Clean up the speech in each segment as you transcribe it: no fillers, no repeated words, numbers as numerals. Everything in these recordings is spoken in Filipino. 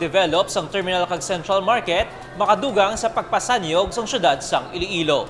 pag-develop sang terminal kag Central Market makadugang sa pagpasanyog sang syudad sang Iloilo.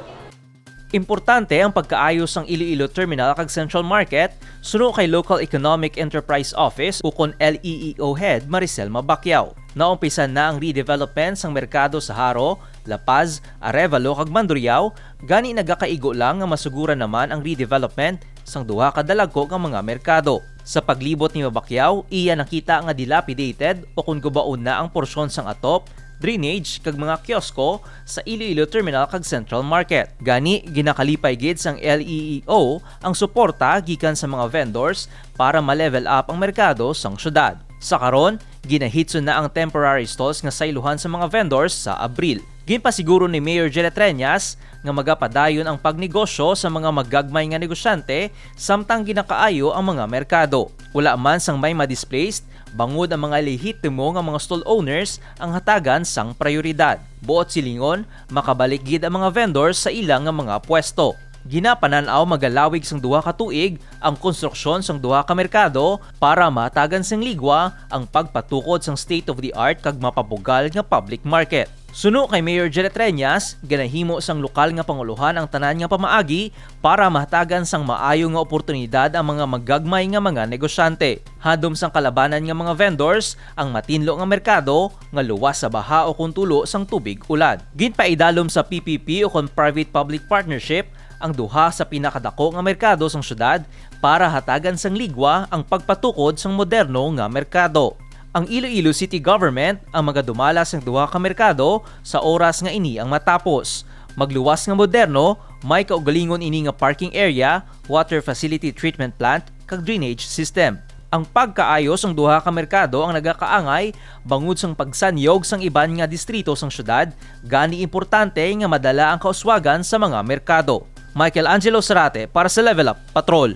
Importante ang pagkaayos ng Iloilo Terminal kag Central Market suno kay Local Economic Enterprise Office ukon LEEO Head Maricel Mabacquiao. Naumpisan na ang redevelopment sang merkado sa Haro, La Paz, Arevalo kag Mandurriao, gani nagakaigo lang nga masugura naman ang redevelopment sang duha ka dalagko nga mga merkado. Sa paglibot ni Mabacquiao, iya nakita nga dilapidated o kung gubaon na ang porsyon sang atop, drainage kag mga kiosko sa Iloilo Terminal kag Central Market. Gani ginakalipay gid sang LEEO ang suporta gikan sa mga vendors para ma-level up ang merkado sang syudad. Sa karon, ginahitson na ang temporary stalls nga sayluhan sa mga vendors sa Abril. Ginpasiguro ni Mayor Jelle Treñas nga magapadayon ang pagnegosyo sa mga magagmay nga negosyante samtang ginakaayo ang mga merkado. Wala man sang may ma-displaced, bangod ang mga lehitimo nga mga stall owners ang hatagan sang prioridad. Buot silingon, makabalik gid ang mga vendors sa ilang nga mga pwesto. Ginapananaw magalawig sang duha ka tuig ang konstruksyon sang duha ka merkado para matagan sang ligwa ang pagpatukod sang state-of-the-art kag mapabugal nga public market. Suno kay Mayor Jelle Treñas, ganahimo sang lokal nga panguluhan ang tanan nga pamaagi para mahatagan sang maayo nga oportunidad ang mga magagmay nga mga negosyante. Hadom sang kalabanan nga mga vendors ang matinlo nga merkado nga luwas sa baha o kuntulo sang tubig ulan. Ginpaidalom sa PPP o kon private-public partnership ang duha sa pinakadako nga merkado sang syudad para hatagan sang ligwa ang pagpatukod sang moderno nga merkado. Ang Iloilo City Government ang magadumala sang duha ka merkado sa oras nga ini ang matapos. Magluwas nga moderno, may kaugalingon ini nga parking area, water facility treatment plant, kag drainage system. Ang pagkaayos ng duha ka merkado ang nagakaangay bangod sang pagsanyog sang iban nga distrito sang syudad, gani importante nga madala ang kauswagan sa mga merkado. Michael Angelo Sarate para sa Level Up Patrol.